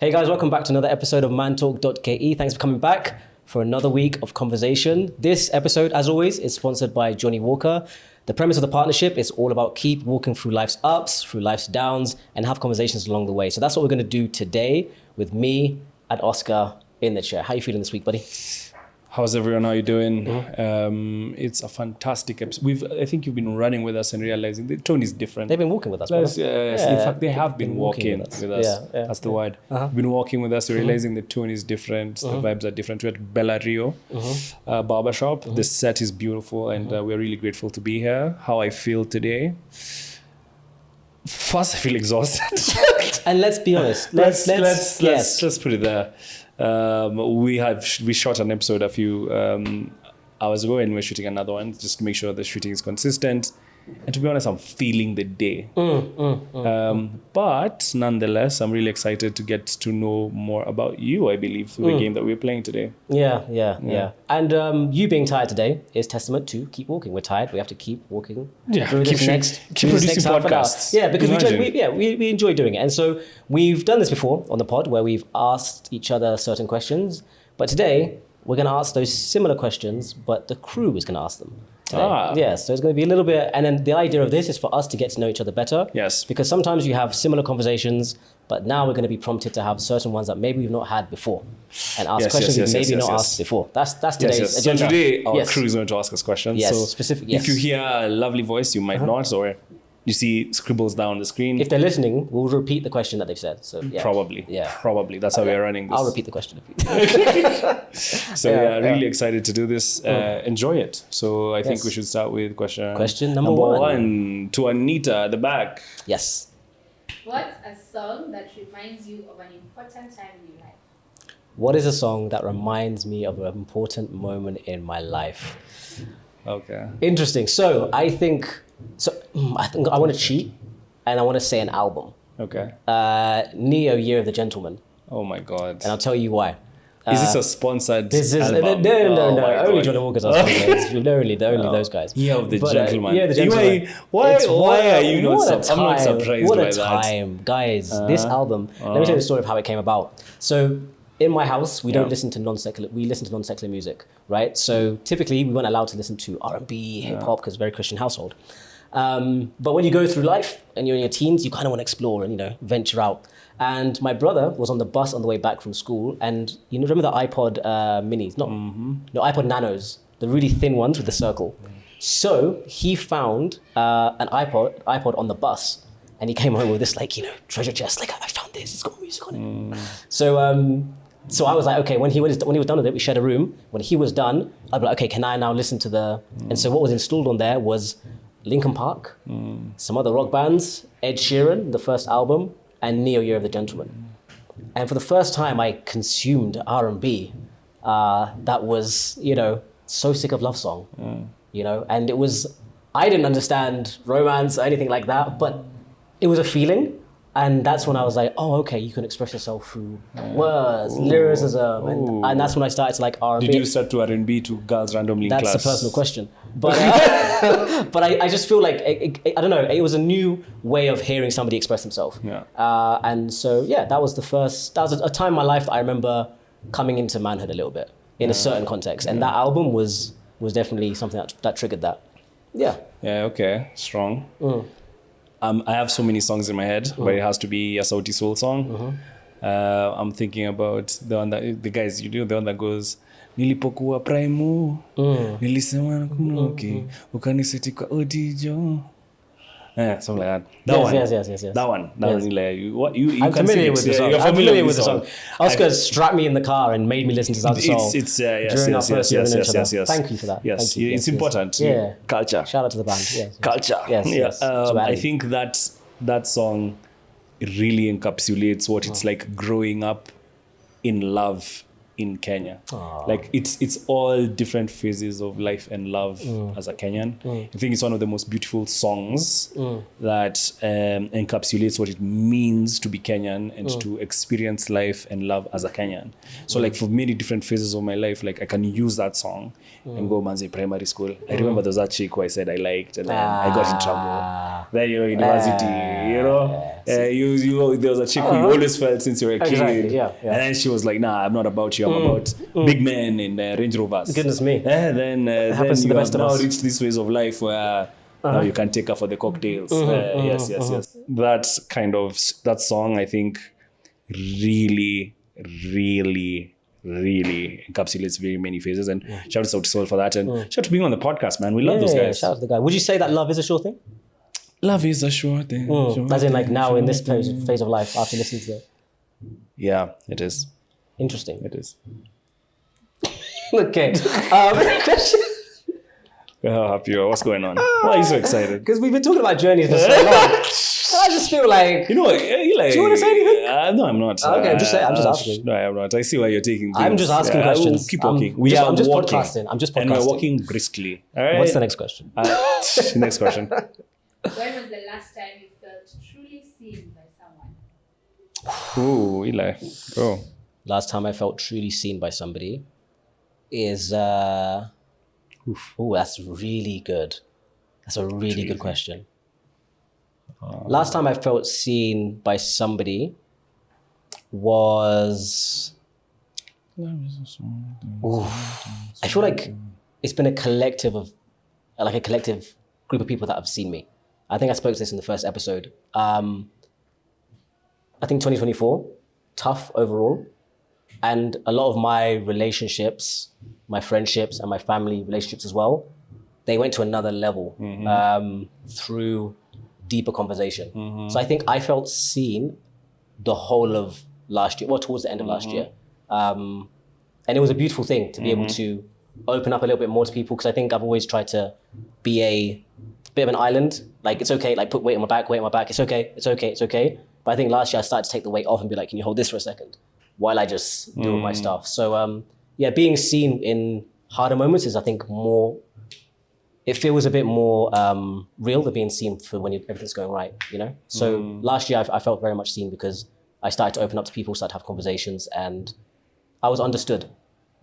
Hey guys, welcome back to another episode of Mantalk.ke. Thanks for coming back for another week of conversation. This episode, as always, is sponsored by Johnny Walker. The premise of the partnership is all about keep walking through life's ups, through life's downs, and have conversations along the way. So that's what we're going to do today with me and Oscar in the chair. How are you feeling this week, buddy? How's everyone? How are you doing? Mm-hmm. It's a fantastic episode. I think you've been running with us and realizing the tone is different. They've been walking with us, brother. Yes. In fact, they have been walking with us. Yeah. That's the word. You've been walking with us. You're realizing the tone is different. The vibes are different. We're at Bella Rio Barbershop. The set is beautiful, and we're really grateful to be here. How I feel today? First, I feel exhausted. And let's be honest. Let's put it there. We shot an episode a few hours ago, and we're shooting another one just to make sure the shooting is consistent. And to be honest, I'm feeling the day. But nonetheless, I'm really excited to get to know more about you, I believe, through the game that we're playing today. Yeah. And you being tired today is testament to keep walking. We're tired. We have to keep walking through keep producing podcasts. Yeah, because we enjoy doing it. And so we've done this before on the pod where we've asked each other certain questions. But today, we're going to ask those similar questions, but the crew is going to ask them. Yeah, so it's going to be a little bit, and then the idea of this is for us to get to know each other better. Yes. Because sometimes you have similar conversations, but now we're going to be prompted to have certain ones that maybe we've not had before, and ask questions we've maybe not asked before. That's today's agenda. So today our crew is going to ask us questions. Yes, so specifically. If you hear a lovely voice, you might not, or you see scribbles down the screen. If they're listening, we'll repeat the question that they've said. So Probably. That's how we're running this. I'll repeat the question. So really excited to do this. Enjoy it. So I think we should start with question number one. To Anita at the back. Yes. What's a song that reminds you of an important time in your life? What is a song that reminds me of an important moment in my life? Okay. Interesting. So I think I want to cheat, and I want to say an album. Okay. Neo, Year of the Gentleman. Oh my God. And I'll tell you why. Is this a sponsored album? No. Only Johnny Walker's are sponsored. Only those guys. Year of the Gentleman. Year of the Gentleman. Why are you not? I'm not surprised what by a that. time, guys! This album. Let me tell you the story of how it came about. So in my house, we don't listen to non-secular. We listen to non-secular music, right? So typically, we weren't allowed to listen to R&B, hip hop, because very Christian household. But when you go through life and you're in your teens, you kind of want to explore and venture out. And my brother was on the bus on the way back from school, and remember the iPod minis? No, iPod Nanos, the really thin ones with the circle. So he found an iPod on the bus, and he came home with this treasure chest. Like, I found this. It's got music on it. So I was like, okay. When he was done with it, we shared a room. When he was done, I'd be like, okay, can I now listen to the? And so what was installed on there was Linkin Park, some other rock bands, Ed Sheeran, the first album, and Neo, Year of the Gentleman. And for the first time, I consumed R&B that was, so sick of love song, and it was, I didn't understand romance or anything like that, but it was a feeling. And that's when I was like, oh, okay, you can express yourself through words, lyricism, and that's when I started to like R&B. Did you start to R&B to girls randomly in class? That's a personal question. But but I just feel like, I don't know, it was a new way of hearing somebody express themselves. Yeah. And so, that was a time in my life that I remember coming into manhood a little bit in a certain context. And that album was definitely something that triggered that. Yeah. Yeah, okay, strong. I have so many songs in my head, but it has to be a Sauti Soul song. I'm thinking about the one that the guys the one that goes nilipokuwa prime nilisema nakunoki ukaniseti kwa odijo. Something like that. Yes. That one. You I'm can familiar with the song. You're familiar with the song. Oscar strapped me in the car and made me listen to Sauti Soul. Yes. Thank you for that. Yes, Thank you. it's important. Yeah. Culture. Shout out to the band. Yes. Culture. Yes. I think that song really encapsulates what it's like growing up in love in Kenya. Like it's all different phases of life and love as a Kenyan. I think it's one of the most beautiful songs that encapsulates what it means to be Kenyan and to experience life and love as a Kenyan. So like for many different phases of my life, like I can use that song and go Manze primary school. I remember there was that chick who I said I liked and then I got in trouble. Then university, there was a chick who you always felt since you were a kid. Exactly, and then she was like, nah, I'm not about you. I'm about big men in Range Rovers. Goodness me. Then you have now reached this phase of life where now you can take her for the cocktails. Yes. That song, I think, really encapsulates very many phases. And shout out to Soul for that. And shout out to being on the podcast, man. We love those guys. Shout out to the guy. Would you say that love is a sure thing? Love is a sure thing. As in like now in this phase of life after listening to it? Yeah, it is. Interesting. It is. Okay. How happy you are? What's going on? Why are you so excited? Because we've been talking about journeys for so long. I just feel like... You know, Eli... Do you want to say anything? No, I'm not. Okay, I'm just asking. No, I'm not. I see why you're taking things. I'm just asking questions. Keep walking. I'm just podcasting. And we're walking briskly. All right? What's the next question? Next question. When was the last time you felt truly seen by someone? Ooh, Eli. Go. Last time I felt truly seen by somebody is... that's really good. That's a really good question. Last time I felt seen by somebody was... I feel like it's been a collective group of people that have seen me. I think I spoke to this in the first episode. I think 2024, tough overall. And a lot of my relationships, my friendships and my family relationships as well, they went to another level through deeper conversation. So I think I felt seen the whole of last year, towards the end of last year. And it was a beautiful thing to be able to open up a little bit more to people, because I think I've always tried to be a bit of an island. Like, it's okay, like put weight on my back. It's okay. But I think last year I started to take the weight off and be like, can you hold this for a second while I just do all my stuff? So being seen in harder moments is, I think, more, it feels a bit more real than being seen for when everything's going right, you know? So last year I felt very much seen because I started to open up to people, started to have conversations, and I was understood.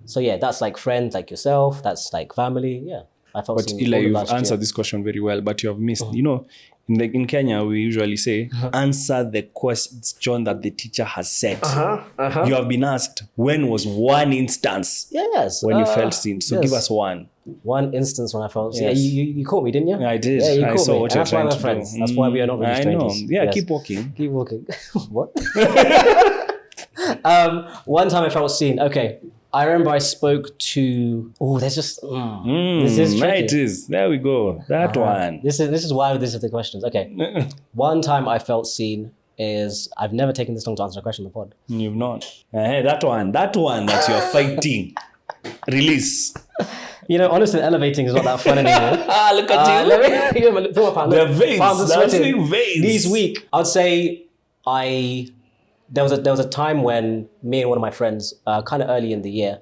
So yeah, that's like friends like yourself, that's like family, yeah. I felt but Eli, you've answered this question very well, but you have missed, you know, in Kenya, we usually say, answer the question that the teacher has set. You have been asked, when was one instance when you felt seen? So give us one. One instance when I felt seen. Yes. You caught me, didn't you? Yeah, I did. Yeah, you caught saw me. What and that's why we're to friends. do. That's why we are not really strangers. I know. Yeah, keep walking. Keep walking. What? One time I felt seen. Okay. I remember I spoke to... Oh, there's just... this is tricky. It is. There we go. That one. This is why this is the questions. Okay. One time I felt seen is... I've never taken this long to answer a question in the pod. You've not. Hey, that one that you're fighting. Release. You know, honestly, elevating is not that fun anymore. Look at you. Let me fill my The veins. That's veins. This week, I'd say there was a time when me and one of my friends, kind of early in the year,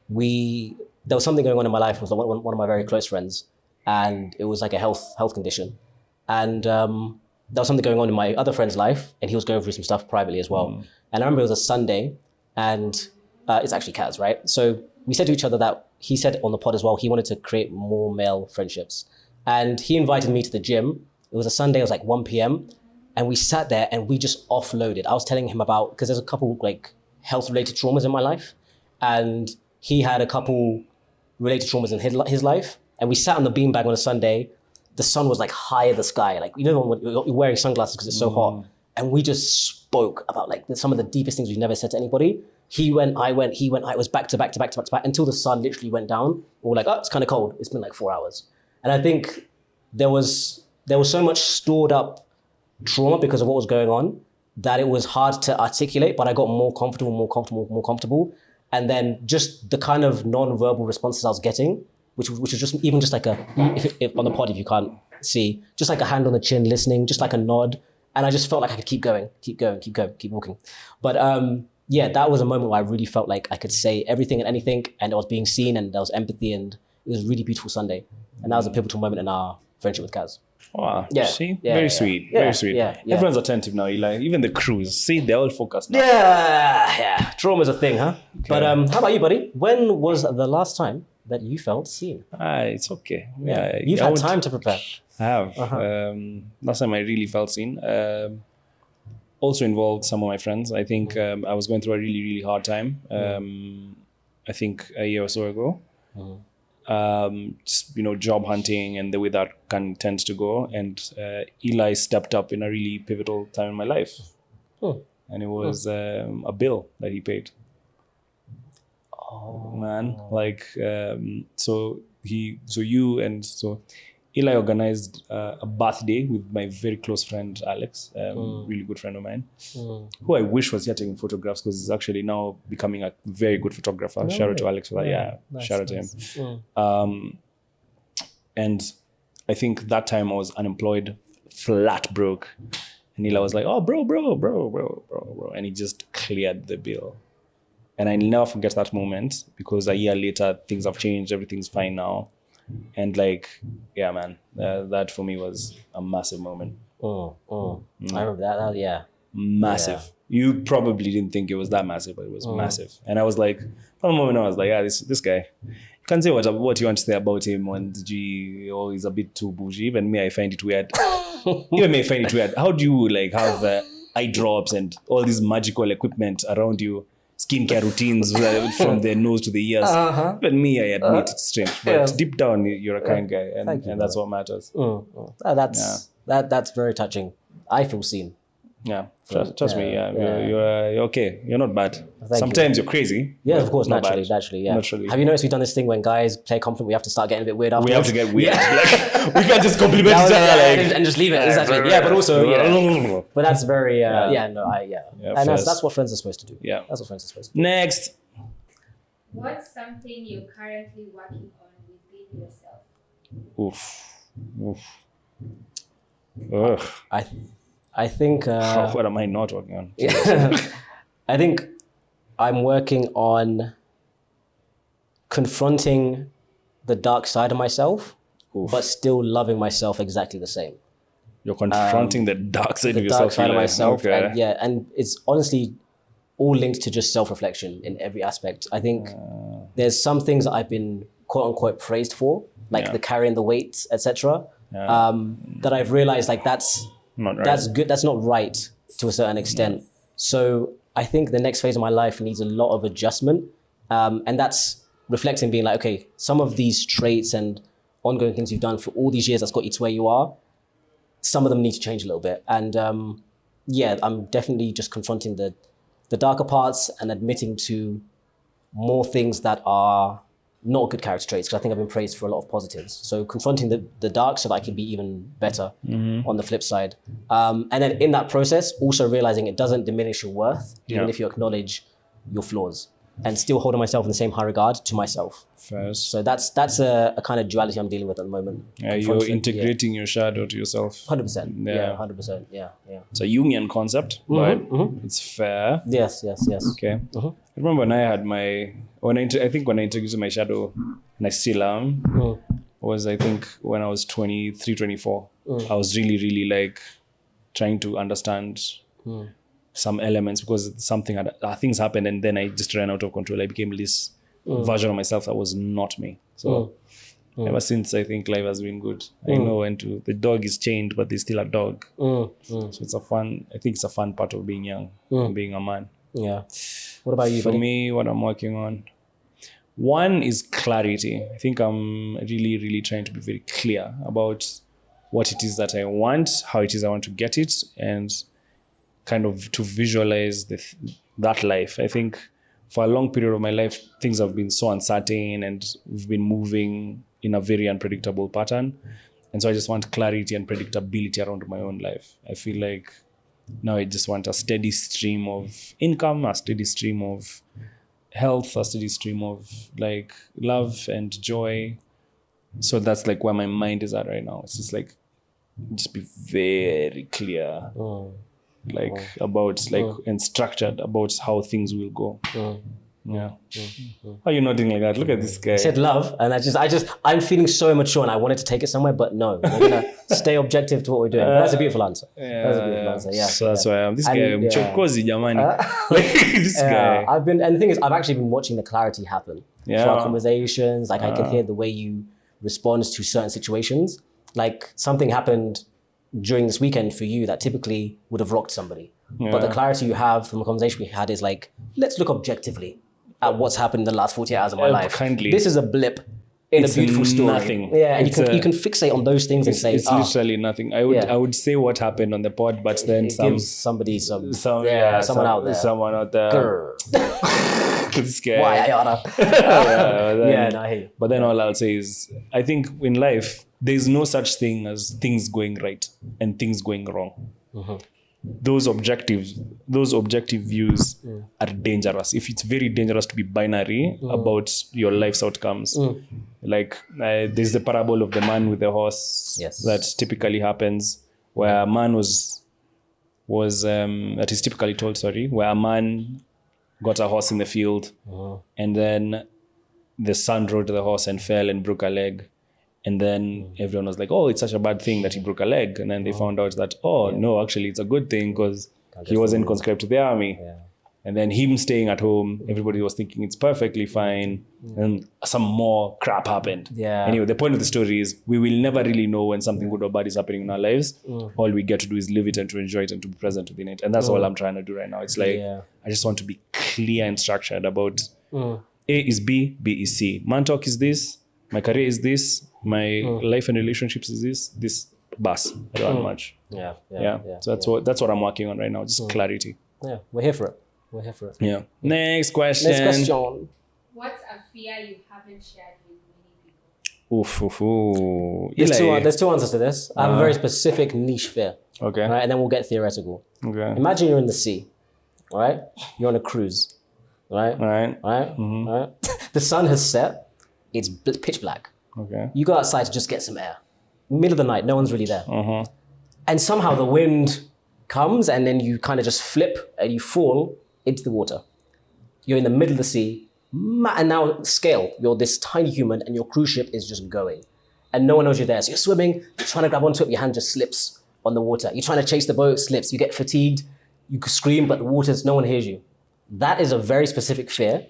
there was something going on in my life with one of my very close friends, and it was like a health condition, and there was something going on in my other friend's life, and he was going through some stuff privately as well. And I remember it was a Sunday, and it's actually Kaz, right? So we said to each other that he said on the pod as well, he wanted to create more male friendships, and he invited me to the gym. It was a Sunday, it was like 1 p.m. And we sat there and we just offloaded. I was telling him about, because there's a couple like health-related traumas in my life, and he had a couple related traumas in his life. And we sat on the beanbag on a Sunday. The sun was like high in the sky. Like, you know, when you're wearing sunglasses because it's so hot. And we just spoke about like some of the deepest things we've never said to anybody. He went, I went. It was back to back until the sun literally went down. And we're like, oh, it's kind of cold. It's been like 4 hours. And I think there was so much stored up trauma because of what was going on that it was hard to articulate, but I got more comfortable. And then just the kind of non-verbal responses I was getting, which was just even just like if on the pod, if you can't see, just like a hand on the chin, listening, just like a nod. And I just felt like I could keep going, keep walking. But yeah, that was a moment where I really felt like I could say everything and anything, and I was being seen, and there was empathy, and it was a really beautiful Sunday. And that was a pivotal moment in our friendship with Kaz. Wow. Yeah. See? Yeah, Very yeah, sweet. yeah. Very sweet. Yeah, yeah. Everyone's attentive now, Eli. Even the crews. See, they're all focused now. Yeah. Trauma's a thing, huh? But how about you, buddy? When was the last time that you felt seen? It's okay. Yeah. You've had time to prepare. I have. Last time I really felt seen. Also involved some of my friends. I think I was going through a really, really hard time. I think a year or so ago. Just, job hunting and the way that tends to go. And Eli stepped up in a really pivotal time in my life. And it was a bill that he paid. Oh man, so Eli organized a birthday with my very close friend Alex, really good friend of mine, who I wish was here taking photographs because he's actually now becoming a very good photographer. Shout out to Alex for that. Yeah, nice, shout out to him. And I think that time I was unemployed, flat broke, and Eli was like, "Oh, bro," and he just cleared the bill. And I never forget that moment because a year later things have changed. Everything's fine now. And yeah, man, that for me was a massive moment. I remember that. Yeah, massive. Yeah. You probably didn't think it was that massive, but it was massive. And I was like, for a moment, I was like, yeah, this guy. You can say what you want to say about him, and he's a bit too bougie. Even me, I find it weird. Even me, I find it weird. How do you have eye drops and all this magical equipment around you? Skincare routines from the nose to the ears. But me, I admit it's strange. But deep down, you're a kind guy, and that's what matters. That's very touching. I feel seen. Yeah, trust me. Yeah, you're okay. You're not bad. Sometimes you're crazy. Yeah, of course, naturally. Yeah. Naturally. Have you noticed we've done this thing when guys play a compliment, we have to start getting a bit weird after. We have to get weird. We can't just compliment each other and just leave it. Exactly. Yeah, but also, but that's very. And that's what friends are supposed to do. Yeah, that's what friends are supposed to do. Next. What's something you're currently working on within yourself? Oof. Ugh. I think... what am I not working on? I think I'm working on confronting the dark side of myself, but still loving myself exactly the same. You're confronting the dark side of yourself? The dark side of myself. Okay. And it's honestly all linked to just self-reflection in every aspect. I think there's some things that I've been quote unquote praised for, like the carrying the weight, etc. That I've realized that's not right. That's good. That's not right to a certain extent. Yeah. So I think the next phase of my life needs a lot of adjustment. And that's reflecting, being like, okay, some of these traits and ongoing things you've done for all these years that's got you to where you are, some of them need to change a little bit. And I'm definitely just confronting the darker parts and admitting to more things that are not good character traits, because I think I've been praised for a lot of positives. So confronting the dark so that I can be even better on the flip side. And then in that process, also realizing it doesn't diminish your worth, even if you acknowledge your flaws, and still holding myself in the same high regard to myself. First. So that's a kind of duality I'm dealing with at the moment. Yeah, you're integrating your shadow to yourself. 100%. Yeah, 100%. Yeah. It's a Jungian concept, but it's fair. Yes. Okay. I remember when I had when I introduced my shadow, and I still am, was I think when I was 23, 24. I was really, really trying to understand some elements because things happened, and then I just ran out of control. I became this version of myself that was not me. So ever since, I think life has been good. I know the dog is chained, but there's still a dog. So it's I think it's a fun part of being young and being a man. Yeah. What about you, For buddy? me, what I'm working on, one is clarity. I think I'm really, really trying to be very clear about what it is that I want, how it is I want to get it, and kind of to visualize that life. I think for a long period of my life, things have been so uncertain and we've been moving in a very unpredictable pattern. And so I just want clarity and predictability around my own life. I feel like now I just want a steady stream of income, a steady stream of health, a steady stream of love and joy. So that's where my mind is at right now. It's just just be very clear. like about like and structured about how things will go. Yeah. Why are you nodding like that? Look at this guy. I said love, and I'm feeling so immature, and I wanted to take it somewhere, but no, we're gonna stay objective to what we're doing. But that's a beautiful answer. That's a beautiful answer. Yeah. So that's why I'm this guy. Chokozi jamani. This guy. And the thing is, I've actually been watching the clarity happen through our conversations. Like I can hear the way you respond to certain situations. Like something happened during this weekend for you that typically would have rocked somebody. But the clarity you have from the conversation we had is like, let's look objectively at what's happened in the last 48 hours of my life. Kindly. This is a blip in a beautiful story. Nothing. Yeah, and you can fixate on those things and say, it's literally nothing. I would say what happened on the pod, but then gives somebody someone out there. Someone out there. This guy. Why, Ayana? I hear you. But then all I'll say is, I think in life, there's no such thing as things going right and things going wrong. Those objective views are dangerous. If it's very dangerous to be binary about your life's outcomes. Like there's the parable of the man with the horse that typically happens, where a man that is typically told, where a man got a horse in the field and then the son rode the horse and fell and broke a leg. And then everyone was like, oh, it's such a bad thing that he broke a leg. And then they found out that, no, actually it's a good thing because he wasn't conscribed to the army. Yeah. And then him staying at home, everybody was thinking it's perfectly fine. And some more crap happened. Yeah. Anyway, the point of the story is we will never really know when something good or bad is happening in our lives. All we get to do is live it and to enjoy it and to be present within it. And that's all I'm trying to do right now. It's like, I just want to be clear and structured about A is B, B is C. Mantalk is this, my career is this, my life and relationships is this bus. I don't want much. So that's what I'm working on right now. Just clarity. Yeah, we're here for it. Yeah. Next question. What's a fear you haven't shared with many people? There's two answers to this. I have a very specific niche fear. Okay. Right, and then we'll get theoretical. Okay. Imagine you're in the sea. All right? You're on a cruise. Right? Right. Right? The sun has set. It's pitch black. Okay. You go outside to just get some air. Middle of the night, no one's really there. And somehow the wind comes and then you kind of just flip and you fall into the water. You're in the middle of the sea. And now scale, you're this tiny human and your cruise ship is just going. And no one knows you're there. So you're swimming, you're trying to grab onto it, your hand just slips on the water. You're trying to chase the boat, slips. You get fatigued, you could scream, but the water's, no one hears you. That is a very specific fear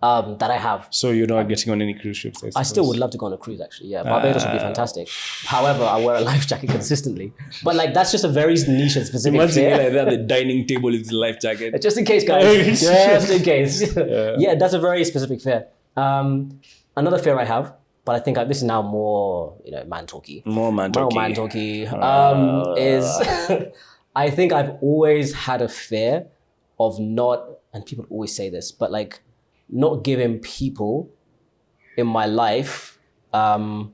that I have. So you're not getting on any cruise ships? I still would love to go on a cruise, actually. Yeah, Barbados would be fantastic. However, I wear a life jacket consistently. But like, that's just a very niche and specific fear. Like that, the dining table is the life jacket. Just in case, guys. Just in case. Yeah, that's a very specific fear. Another fear I have, but I think this is now more, man-talky. More man-talky. Is I think I've always had a fear of not, and people always say this, but like, not giving people in my life I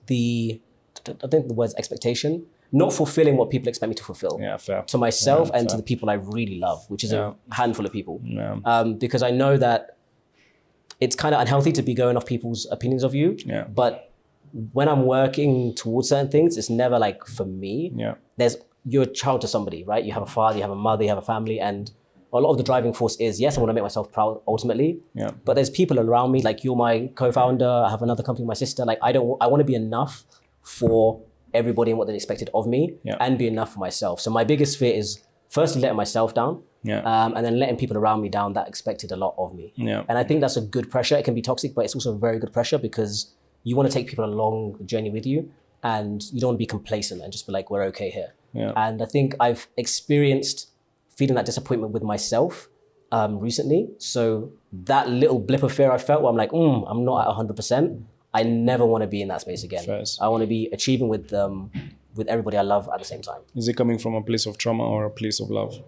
think the word's expectation, not fulfilling what people expect me to fulfill. Yeah, fair. To myself and to the people I really love, which is a handful of people. Yeah. Because I know that it's kind of unhealthy to be going off people's opinions of you. Yeah. But when I'm working towards certain things, it's never like for me. Yeah. You're a child to somebody, right? You have a father, you have a mother, you have a family, and a lot of the driving force is, yes, I want to make myself proud ultimately. Yeah. But there's people around me, like you're my co-founder, I have another company with my sister. Like I want to be enough for everybody and what they expected of me and be enough for myself. So my biggest fear is firstly letting myself down and then letting people around me down that expected a lot of me. Yeah. And I think that's a good pressure. It can be toxic, but it's also a very good pressure because you want to take people along the journey with you and you don't want to be complacent and just be like, we're okay here. Yeah. And I think I've experienced feeling that disappointment with myself recently. So that little blip of fear I felt where I'm like, I'm not at 100%. I never want to be in that space again. First. I want to be achieving with everybody I love at the same time. Is it coming from a place of trauma or a place of love?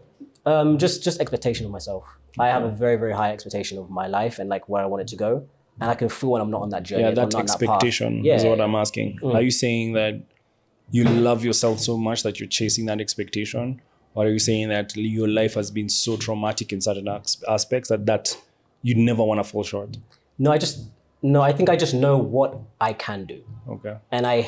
Just expectation of myself. I have a very, very high expectation of my life and like where I want it to go. And I can feel when I'm not on that journey. Yeah, that expectation is what I'm asking. Are you saying that you love yourself so much that you're chasing that expectation? Or are you saying that your life has been so traumatic in certain aspects that you never want to fall short? No, I think I just know what I can do. Okay. And I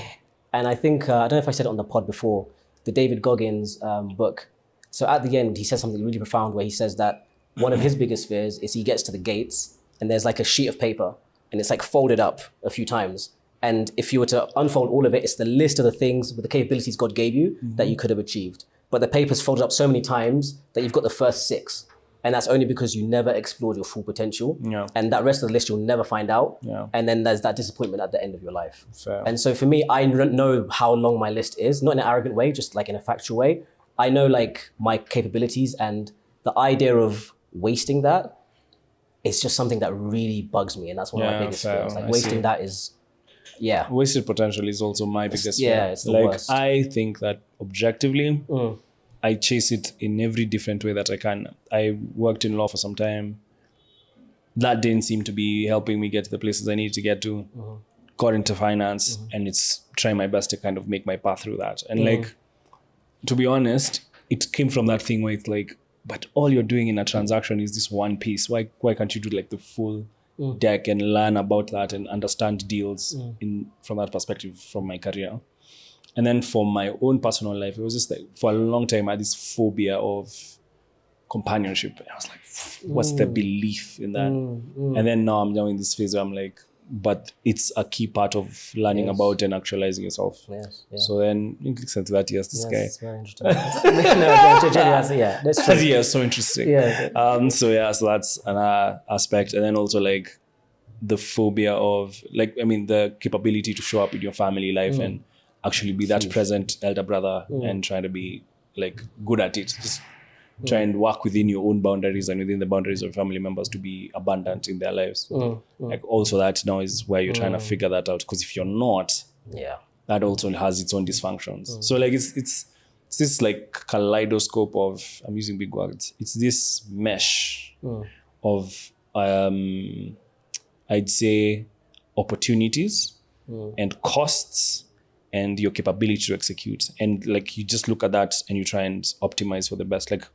think, I don't know if I said it on the pod before, the David Goggins book So at the end, he says something really profound where he says that one of his biggest fears is he gets to the gates and there's like a sheet of paper and it's like folded up a few times. And if you were to unfold all of it, it's the list of the things with the capabilities God gave you that you could have achieved. But the paper's folded up so many times that you've got the first 6. And that's only because you never explored your full potential. Yeah. And that rest of the list you'll never find out. Yeah. And then there's that disappointment at the end of your life. Fair. And so for me, I know how long my list is, not in an arrogant way, just like in a factual way. I know like my capabilities, and the idea of wasting that, it's just something that really bugs me. And that's one of my biggest fears. Like wasting that is, Wasted potential is also my biggest fear. Yeah, it's the like, worst. I think that objectively, I chase it in every different way that I can. I worked in law for some time. That didn't seem to be helping me get to the places I needed to get to. Got into finance, and it's trying my best to kind of make my path through that. And like, to be honest, it came from that thing where it's like, but all you're doing in a transaction is this one piece. Why can't you do like the full deck and learn about that and understand deals from that perspective from my career? And then for my own personal life, it was just like, for a long time, I had this phobia of companionship. I was like, what's the belief in that? And then now I'm in this phase where I'm like, but it's a key part of learning about and actualizing yourself. Yes. Yeah. So then you listen to that, this guy. It's very interesting. That's true. Yeah, so interesting. Yeah. So that's an aspect. And then also like the phobia of like, I mean, the capability to show up in your family life and actually be that present elder brother and try to be like good at it. Just try and work within your own boundaries and within the boundaries of family members to be abundant in their lives. Like also that now is where you're trying to figure that out. Because if you're not, that also has its own dysfunctions. So like it's this like kaleidoscope of, I'm using big words, it's this mesh of I'd say opportunities and costs and your capability to execute. And like you just look at that and you try and optimize for the best. Like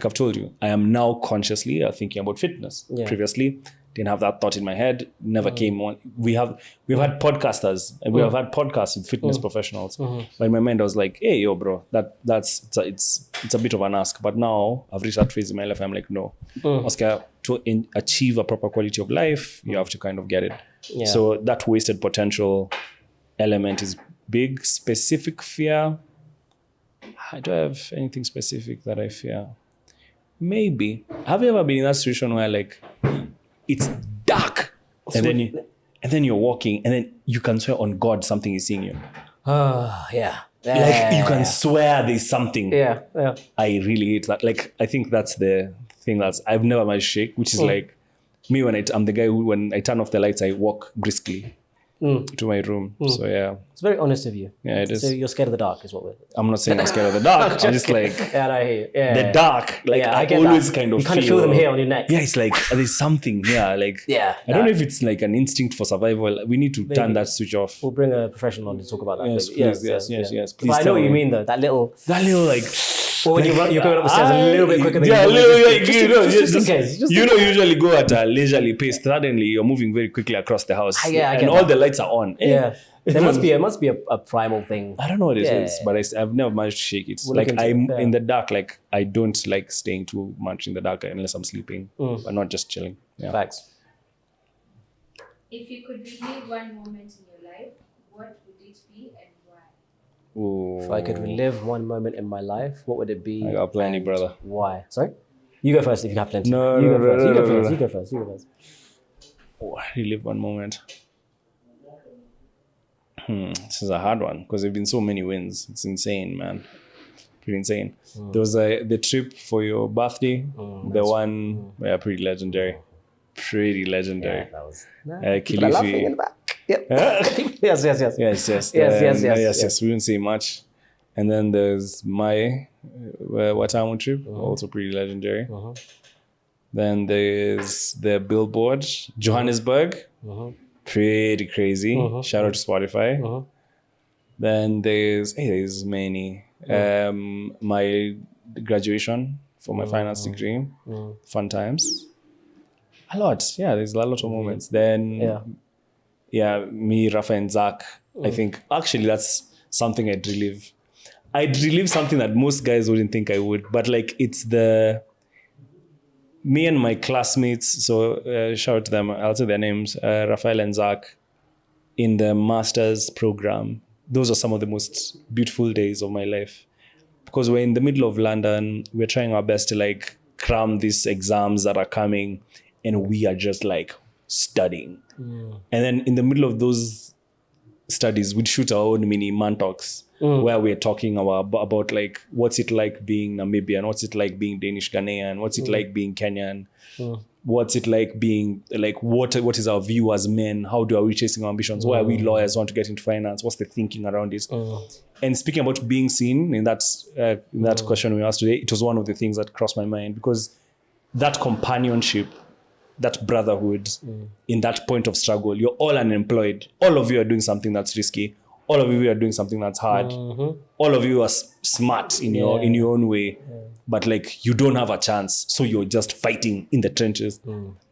I've told you, I am now consciously thinking about fitness. Previously, didn't have that thought in my head, never came on. We've had podcasters and we have had podcasts with fitness professionals. But in my mind, I was like, hey, yo, bro, it's a bit of an ask. But now I've reached that phase in my life. I'm like, no, Oscar, to achieve a proper quality of life, you have to kind of get it. So that wasted potential element is big. Specific fear. Do I have anything specific that I fear? Maybe. Have you ever been in that situation where like it's dark and then you're walking and then you can swear on God something is seeing you? Yeah. Like you can swear there's something. Yeah. I really hate that. Like I think that's the thing I've never managed to shake, which is like me when I'm the guy who when I turn off the lights I walk briskly to my room. So yeah. It's very honest of you. Yeah, it is. So you're scared of the dark is what we're... I'm not saying I'm scared of the dark. I'm just like... Yeah, I hear you. Yeah. The dark. Like I get always that. kind of you kind of feel them here on your neck. Yeah, it's like there's something. Yeah, like... Yeah. I don't know if it's like an instinct for survival. We need to turn that switch off. We'll bring a professional on to talk about that. Yes, maybe. please. Yes. Please but I know what you mean though. That little like... Or when you're going up the stairs a little bit quicker than just in case. Usually go at a leisurely pace. Suddenly you're moving very quickly across the house. And all the lights are on. Yeah. There must be a primal thing. I don't know what it is, but I've never managed to shake it. Like I'm in the dark, like I don't like staying too much in the dark unless I'm sleeping, but not just chilling. Yeah. Facts. If you could relive one moment in your life, what would it be and why? Ooh. If I could relive one moment in my life, what would it be? I got plenty, brother. Why? Sorry? You go first if you have plenty. You go first. Oh, I relive one moment. This is a hard one because there have been so many wins. It's insane, man. Pretty insane. There was the trip for your birthday. The one, pretty legendary. Pretty legendary. Yeah, that was... People are laughing in the back. Yep. Yes. We didn't say much. And then there's my Watamu trip, also pretty legendary. Then there's the Billboard, Johannesburg. Pretty crazy. Shout out to Spotify. Then there's many. My graduation for my finance degree. Fun times. A lot. Yeah, there's a lot of moments. Then me, Rafa and Zach. I think actually that's something I'd relive. I'd relive something that most guys wouldn't think I would, but like it's me and my classmates, so shout out to them, I'll say their names, Raphael and Zach, in the master's program. Those are some of the most beautiful days of my life. Because we're in the middle of London, we're trying our best to like cram these exams that are coming, and we are just like studying. And then in the middle of those studies, we'd shoot our own mini Mantalks where we're talking about like what's it like being Namibian, what's it like being Danish Ghanaian, what's it like being Kenyan, what's it like being like what is our view as men, how are we chasing our ambitions, why are we lawyers want to get into finance, what's the thinking around it. And speaking about being seen in that question we asked today, it was one of the things that crossed my mind, because that companionship, that brotherhood in that point of struggle, you're all unemployed, all of you are doing something that's risky, all of you are doing something that's hard, all of you are smart in your own way, but like you don't have a chance, so you're just fighting in the trenches.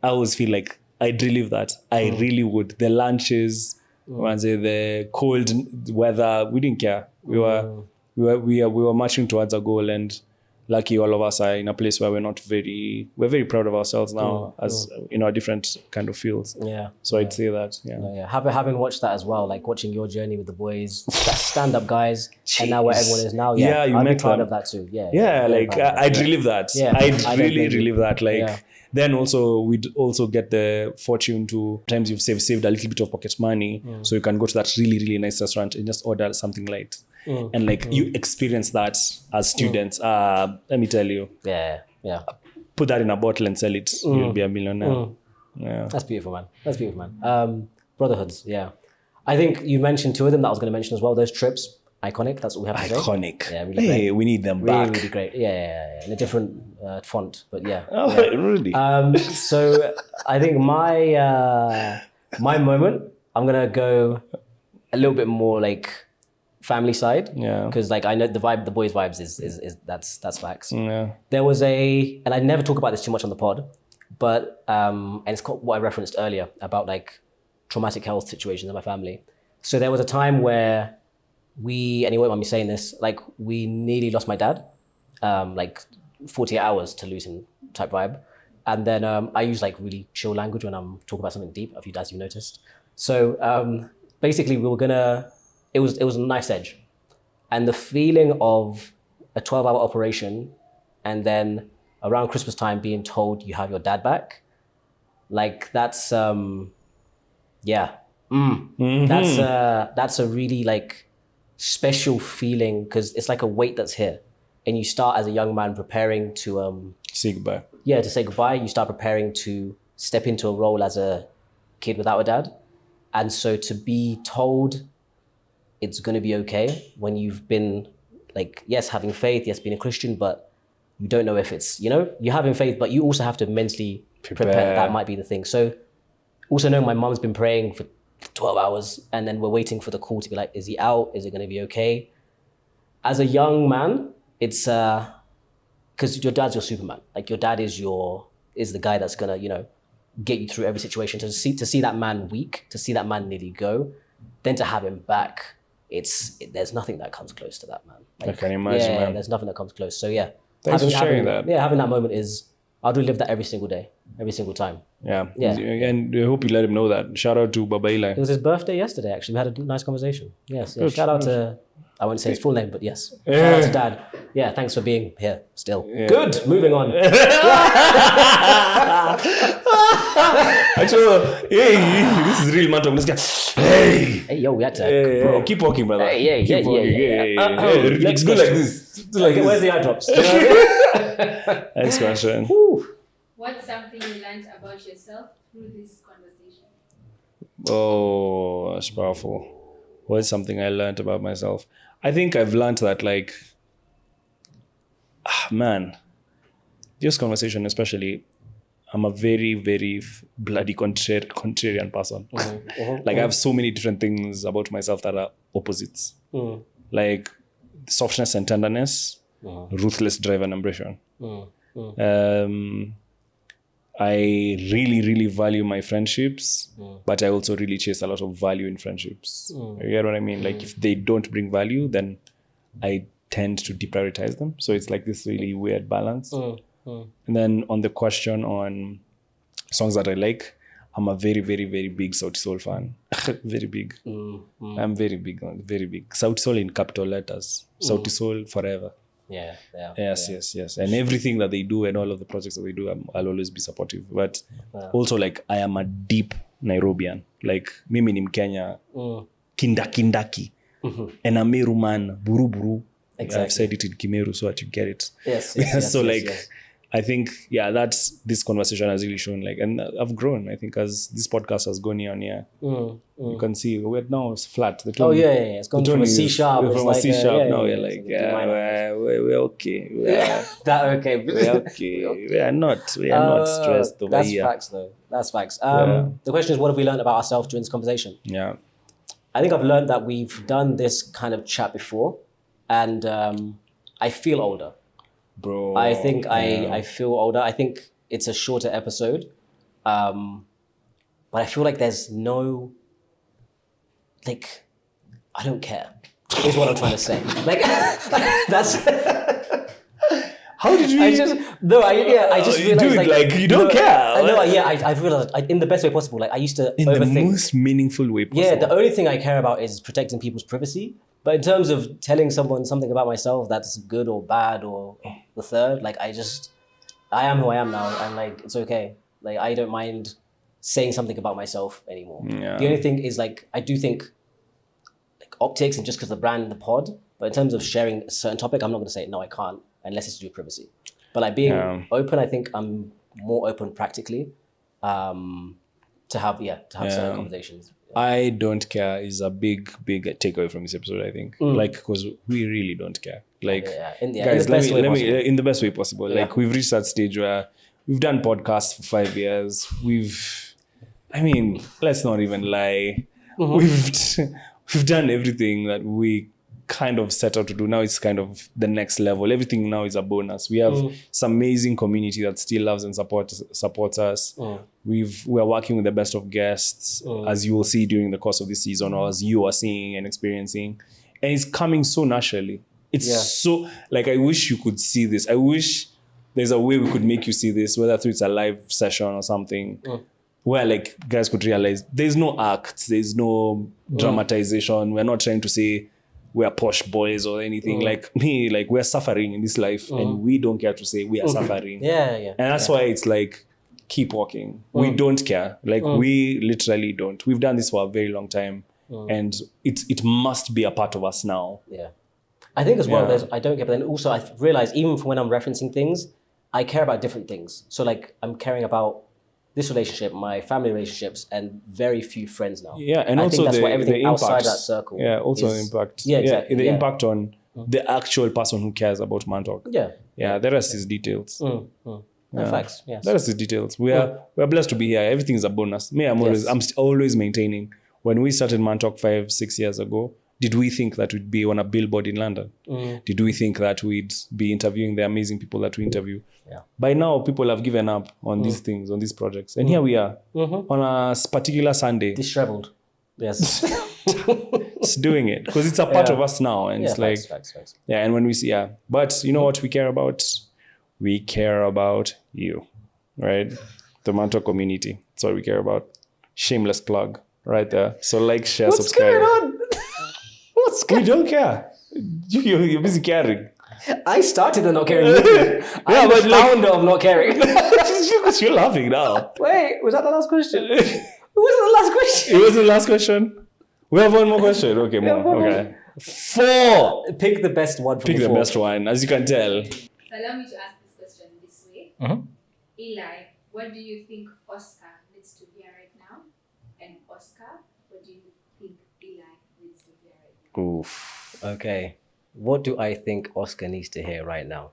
I always feel like I'd relive that. I really would. The lunches, the cold weather, we didn't care. We were marching towards a goal, and lucky all of us are in a place where we're very proud of ourselves now as in our different kind of fields. So I'd say that. Having watched that as well, like watching your journey with the boys, stand-up guys, and now where everyone is now. You I'd met be proud them. of that too. I'd relive that. I'd really relive that. Like then also we'd also get the fortune to times you've saved a little bit of pocket money, so you can go to that really, really nice restaurant and just order something light. And like you experience that as students. Let me tell you. Put that in a bottle and sell it. You'll be a millionaire. That's beautiful, man. Brotherhoods. I think you mentioned two of them that I was going to mention as well. Those trips, iconic. That's all we have to say. Iconic. Really hey, great. We need them back. Really great. In a different font, but Really. So I think my moment, I'm gonna go a little bit more like family side, because like I know the boys' vibes is that's facts. There was and I never talk about this too much on the pod, but and it's called what I referenced earlier about like traumatic health situations in my family. So there was a time where and you won't mind me saying this, like we nearly lost my dad, like 48 hours to lose him type vibe. And then I use like really chill language when I'm talking about something deep, as you noticed. So basically it was a nice edge. And the feeling of a 12-hour operation and then around Christmas time being told you have your dad back, like that's, that's a really like special feeling, because it's like a weight that's here. And you start as a young man preparing to... say goodbye. To say goodbye. You start preparing to step into a role as a kid without a dad. And so to be told it's going to be okay when you've been like, yes, having faith, yes, being a Christian, but you don't know if it's, you're having faith, but you also have to mentally prepare. That might be the thing. So also know my mom's been praying for 12 hours and then we're waiting for the call to be like, is he out? Is it going to be okay? As a young man, it's because your dad's your Superman. Like your dad is the guy that's going to, get you through every situation. To see that man weak, to see that man nearly go, then to have him back, there's nothing that comes close to that, man. Like, I can imagine, man. There's nothing that comes close. So thanks for sharing that. Having that moment I'd relive that every single day, every single time. And I hope you let him know that. Shout out to Baba Eli. It was his birthday yesterday, actually. We had a nice conversation. Yes. Shout out to, I won't say his full name, but yes. Shout out to Dad. Yeah, thanks for being here still. Good. Moving on. Actually, this is real Mantalk. Let's go. Hey, yo, we had to. Bro, keep walking, brother. Keep walking. Let's go like this. Where's the eye drops? Next question. What's something you learned about yourself through this conversation? Oh, that's powerful. What's something I learned about myself? I think I've learned that, like, this conversation especially, I'm a very, very bloody contrarian person. Like, I have so many different things about myself that are opposites. Like, softness and tenderness, ruthless drive and ambition. I really, really value my friendships, but I also really chase a lot of value in friendships. You get what I mean? Like, if they don't bring value, then I tend to deprioritize them. So it's like this really weird balance. Mm. And then on the question on songs that I like, I'm a very, very, very big Sauti Sol fan. Very big. I'm very big. Sauti Sol in capital letters. Sauti Sol forever. Yeah. Yes. And everything that they do and all of the projects that they do, I'll always be supportive. But also, like, I am a deep Nairobian. Like, mimi ni Mkenya, kindaki. And a Meru man, buru. Exactly. I've said it in Kimeru so that you get it. Yes. So, I think, that's this conversation has really shown, like, and I've grown, I think, as this podcast has gone year on year. You can see we're now flat. The tone, It's gone from a C sharp. From a C sharp now, we're like, we're okay. We're okay. We're okay. We are not stressed over here. That's facts. The question is, what have we learned about ourselves during this conversation? Yeah. I think I've learned that we've done this kind of chat before, and I feel older. Bro, I think I feel older. I think it's a shorter episode, but I feel like there's no, like, I don't care. Is what I'm trying to say. Like, that's. How did you? I just realized like you don't care. I've realized in the best way possible. Like, I used to overthink. The most meaningful way possible. Yeah, the only thing I care about is protecting people's privacy. But in terms of telling someone something about myself that's good or bad or the third, like, I am who I am now, and like, it's okay. Like, I don't mind saying something about myself anymore. Yeah. The only thing is, like, I do think, like, optics and just because the brand and the pod, but in terms of sharing a certain topic, I'm not going to say, no, I can't, unless it's to do with privacy. But like being open, I think I'm more open practically to have certain conversations. I don't care is a big takeaway from this episode, I think. Like, because we really don't care. Like, guys, in the best way possible. Yeah. Like, we've reached that stage where we've done podcasts for 5 years. Let's not even lie. We've done everything that we kind of set out to do. Now it's kind of the next level. Everything now is a bonus. We have some amazing community that still loves and supports us. We're working with the best of guests, as you will see during the course of this season, or as you are seeing and experiencing. And it's coming so naturally. It's so, like, I wish you could see this. I wish there's a way we could make you see this, whether through it's a live session or something, where, like, guys could realize there's no acts, there's no dramatization. We're not trying to say we're posh boys or anything. Like, we're suffering in this life, and we don't care to say we are suffering. And that's why it's like, keep walking. We don't care. Like, we literally don't. We've done this for a very long time, and it must be a part of us now. I think as well, I don't get, but then also I realize, even from when I'm referencing things, I care about different things. So, like, I'm caring about this relationship, my family relationships, and very few friends now. Yeah, and I also think that's why everything outside that circle. Yeah, also the impact. Yeah, exactly. The impact on the actual person who cares about Mantalk. Yeah, the rest is details. Facts. Yes. The rest is details. We're blessed to be here. Everything is a bonus. I'm always maintaining. When we started Mantalk 5-6 years ago, did we think that we'd be on a billboard in London? Did we think that we'd be interviewing the amazing people that we interview? By now, people have given up on these things, on these projects. And here we are, on a particular Sunday. Disheveled. Yes. It's doing it. Because it's a part of us now. And it's like... Facts. Yeah, and when we see... Yeah. But you know what we care about? We care about you, right? The Mantalk community. That's what we care about. Shameless plug right there. So like, share, subscribe. What's going on? We don't care. You're busy caring. I started the not caring. I'm the founder of not caring. You're laughing now. Wait, was that the last question? It wasn't the last question. It wasn't the last question? We have one more question. Okay, more. Okay. 4. Pick the best one from the best one, as you can tell. So allow me to ask this question this way. Eli, what do you think Oscar needs to hear right now? And Oscar, what do you think Eli needs to hear right now? Oof. Okay. What do I think Oscar needs to hear right now?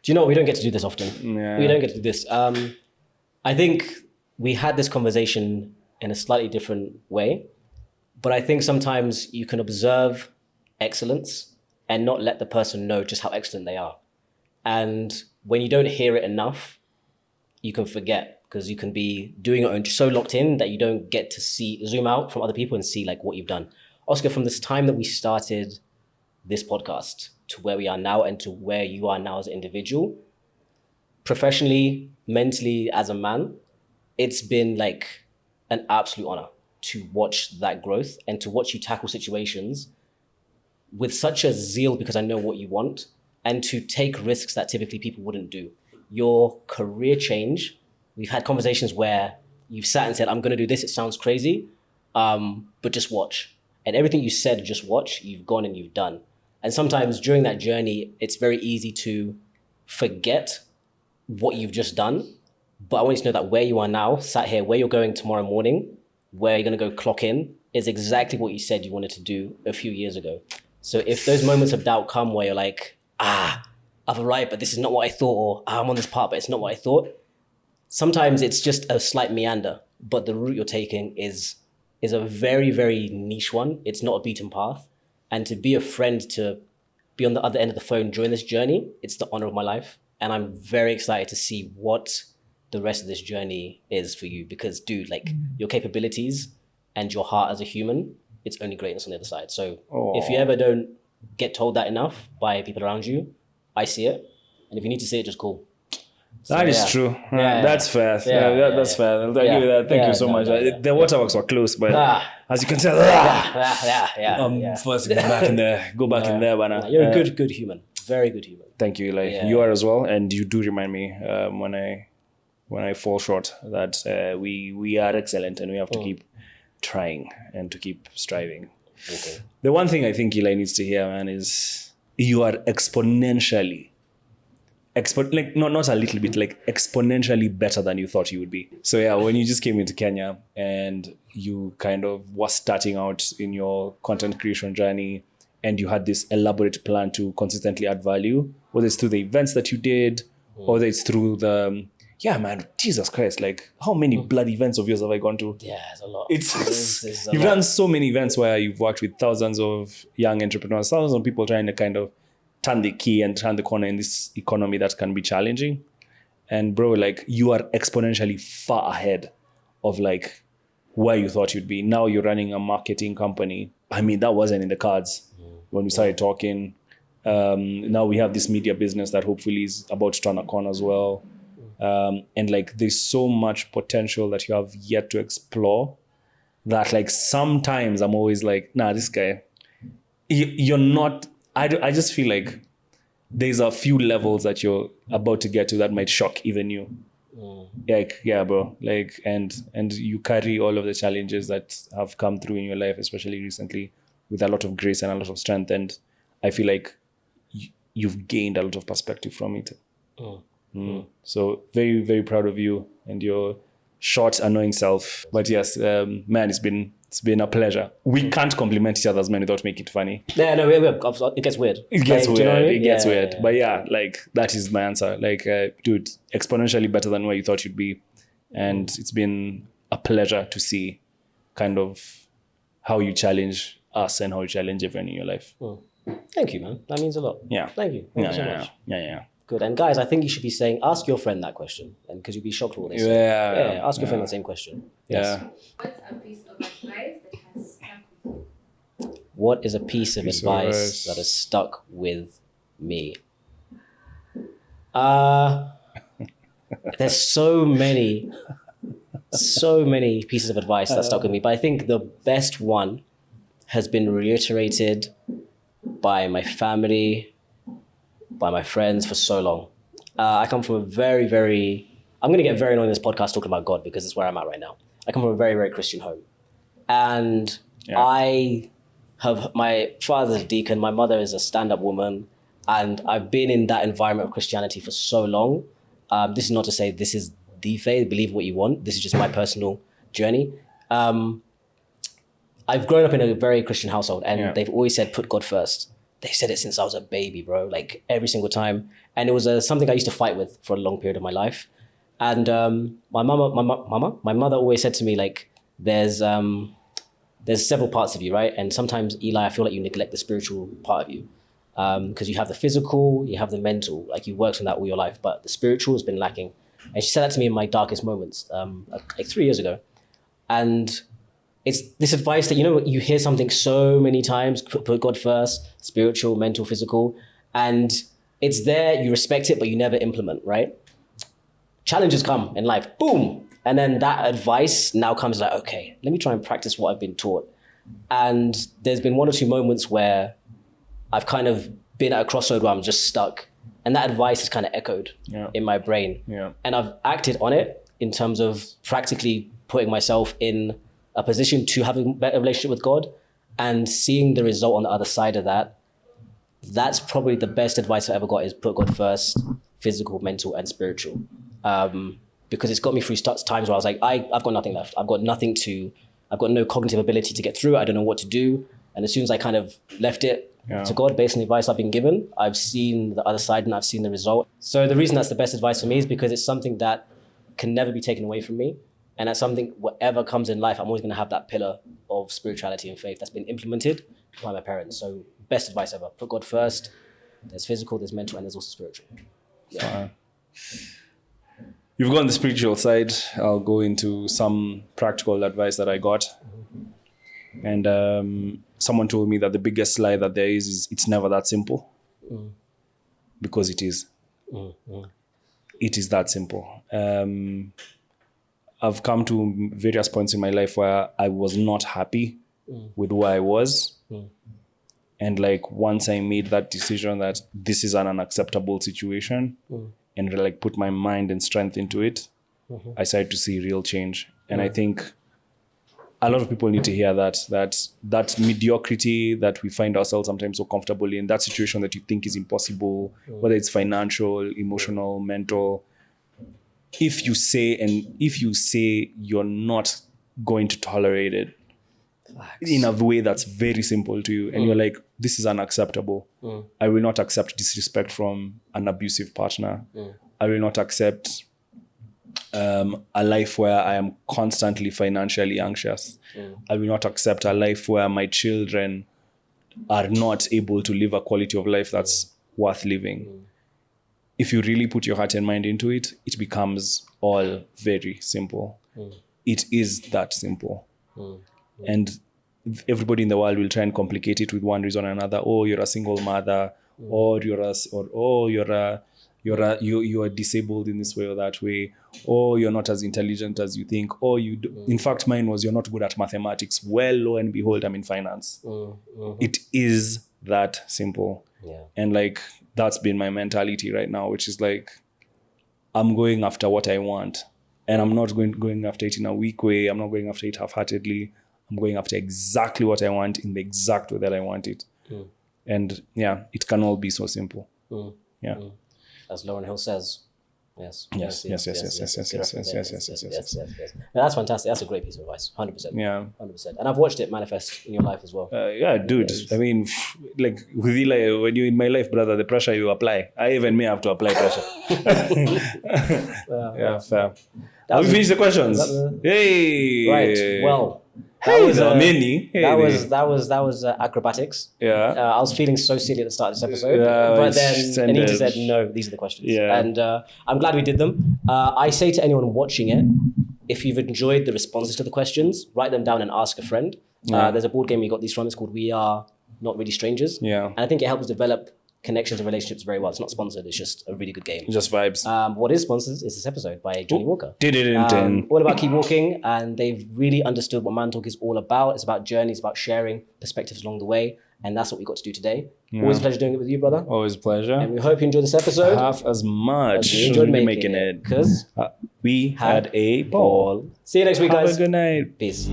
Do you know what? We don't get to do this often. Yeah. We don't get to do this. I think we had this conversation in a slightly different way, but I think sometimes you can observe excellence and not let the person know just how excellent they are. And when you don't hear it enough, you can forget, because you can be doing your own, so locked in that you don't get to zoom out from other people and see, like, what you've done. Oscar, from this time that we started this podcast to where we are now and to where you are now as an individual, professionally, mentally, as a man, it's been like an absolute honor to watch that growth and to watch you tackle situations with such a zeal because I know what you want, and to take risks that typically people wouldn't do. Your career change, we've had conversations where you've sat and said, I'm going to do this, it sounds crazy, but just watch. And everything you said, just watch, you've gone and you've done. And sometimes during that journey, it's very easy to forget what you've just done. But I want you to know that where you are now, sat here, where you're going tomorrow morning, where you're going to go clock in, is exactly what you said you wanted to do a few years ago. So if those moments of doubt come where you're like, I've arrived, but this is not what I thought, or I'm on this path, but it's not what I thought, sometimes it's just a slight meander, but the route you're taking is a very, very niche one. It's not a beaten path. And to be a friend, to be on the other end of the phone during this journey, it's the honor of my life. And I'm very excited to see what the rest of this journey is for you, because dude, like your capabilities and your heart as a human, it's only greatness on the other side. So if you ever don't get told that enough by people around you, I see it. And if you need to see it, just call. So, that is true. That's fair. That's fair. I'll give you that. Thank you so much. The waterworks were close, but as you can tell, first go back in there. In there, but you're a good human. Very good human. Thank you, Eli. You are as well, and you do remind me when I fall short that we are excellent, and we have to keep trying and to keep striving. Okay. The one thing I think Eli needs to hear, man, is you are exponentially. Like not a little bit, like exponentially better than you thought you would be. So yeah, when you just came into Kenya and you kind of was starting out in your content creation journey and you had this elaborate plan to consistently add value, whether it's through the events that you did, or whether it's through the, man, Jesus Christ, like how many bloody events of yours have I gone to? Yeah, it's a lot. It's you've done so many events where you've worked with thousands of young entrepreneurs, thousands of people trying to kind of turn the key and turn the corner in this economy that can be challenging. And bro, like you are exponentially far ahead of like where you thought you'd be. Now you're running a marketing company. I mean, that wasn't in the cards when we started talking. Now we have this media business that hopefully is about to turn a corner as well. And like there's so much potential that you have yet to explore that like sometimes I'm always like, nah, this guy, you're not, I just feel like there's a few levels that you're about to get to that might shock even you. Like, yeah, bro. Like, and you carry all of the challenges that have come through in your life, especially recently, with a lot of grace and a lot of strength. And I feel like you've gained a lot of perspective from it. So very, very proud of you and your short, annoying self. But yes, man, it's been a pleasure. We can't compliment each other's men without making it funny. Yeah, no, it gets weird. It gets weird. You know what I mean? It gets weird. But yeah, like that is my answer. Like, dude, exponentially better than where you thought you'd be. And it's been a pleasure to see kind of how you challenge us and how you challenge everyone in your life. Thank you, man. That means a lot. Yeah. Thank you. Thank you so much. Yeah. Good. And guys, I think you should be saying, ask your friend that question, and because you'll be shocked with what they say. Yeah. Ask your friend the same question. Yes. What's a piece of advice that has stuck with you? What is a piece of advice that has stuck with me? There's so many pieces of advice that stuck with me, but I think the best one has been reiterated by my family, by my friends for so long. I come from a very, very, I'm going to get very annoyed in this podcast talking about God because it's where I'm at right now. I come from a very, very Christian home. And my father's a deacon, my mother is a stand-up woman, and I've been in that environment of Christianity for so long. This is not to say this is the faith, believe what you want. This is just my personal journey. I've grown up in a very Christian household, and they've always said, put God first. They said it since I was a baby, bro, like every single time. And it was something I used to fight with for a long period of my life. And my mother always said to me, like, there's several parts of you, right? And sometimes, Eli, I feel like you neglect the spiritual part of you. Because you have the physical, you have the mental, like you worked on that all your life, but the spiritual has been lacking. And she said that to me in my darkest moments, like 3 years ago. And it's this advice that, you hear something so many times, put God first, spiritual, mental, physical. And it's there, you respect it, but you never implement, right? Challenges come in life, boom. And then that advice now comes like, okay, let me try and practice what I've been taught. And there's been 1 or 2 moments where I've kind of been at a crossroad where I'm just stuck. And that advice is kind of echoed in my brain. Yeah. And I've acted on it in terms of practically putting myself in a position to have a better relationship with God and seeing the result on the other side of that. That's probably the best advice I ever got, is put God first, physical, mental, and spiritual. Because it's got me through times where I was like, I've got nothing left. I've got no cognitive ability to get through it. I don't know what to do. And as soon as I kind of left it to God based on the advice I've been given, I've seen the other side and I've seen the result. So the reason that's the best advice for me is because it's something that can never be taken away from me. And that's something, whatever comes in life, I'm always going to have that pillar of spirituality and faith that's been implemented by my parents. So best advice ever. Put God first. There's physical, there's mental, and there's also spiritual. Yeah. You've gone the spiritual side. I'll go into some practical advice that I got. And someone told me that the biggest lie that there is it's never that simple. Because it is. It is that simple. I've come to various points in my life where I was not happy with where I was. And like once I made that decision that this is an unacceptable situation and like put my mind and strength into it, I started to see real change. And I think a lot of people need to hear that mediocrity that we find ourselves sometimes so comfortable in, that situation that you think is impossible, whether it's financial, emotional, mental. If you say you're not going to tolerate it in a way that's very simple to you, and you're like, this is unacceptable. I will not accept disrespect from an abusive partner. I will not accept a life where I am constantly financially anxious. I will not accept a life where my children are not able to live a quality of life that's worth living. If you really put your heart and mind into it, it becomes all very simple. It is that simple. And everybody in the world will try and complicate it with one reason or another. Oh, you're a single mother, or you are disabled in this way or that way, or you're not as intelligent as you think, or in fact, mine was you're not good at mathematics. Well, lo and behold, I'm in finance. It is that simple. And like, that's been my mentality right now, which is like, I'm going after what I want, and I'm not going after it in a weak way. I'm not going after it half-heartedly. I'm going after exactly what I want in the exact way that I want it. And yeah, it can all be so simple. As Lauren Hill says. Yes. Now, that's fantastic. That's a great piece of advice. 100%. Yeah. 100%. And I've watched it manifest in your life as well. Yeah, dude. I mean, like with Eli, when you're in my life, brother, the pressure you apply, I even may have to apply pressure. Yeah, fair. Have we finished the questions? Hey. Right. Well. That was acrobatics. Yeah. I was feeling so silly at the start of this episode, but then Anita said, "No, these are the questions." Yeah. And I'm glad we did them. I say to anyone watching it, if you've enjoyed the responses to the questions, write them down and ask a friend. There's a board game we got these from. It's called We Are Not Really Strangers. Yeah. And I think it helps develop connections and relationships very well. It's not sponsored. It's just a really good game. Just vibes. What is sponsored is this episode by Johnny Walker. All All about Keep Walking, and they've really understood what Mantalk is all about. It's about journeys, about sharing perspectives along the way, and that's what we got to do today. Always a pleasure doing it with you, brother. Always a pleasure. And we hope you enjoyed this episode. Half as much as we enjoyed making it. Because we had a ball. See you next week, guys. Have a good night. Peace.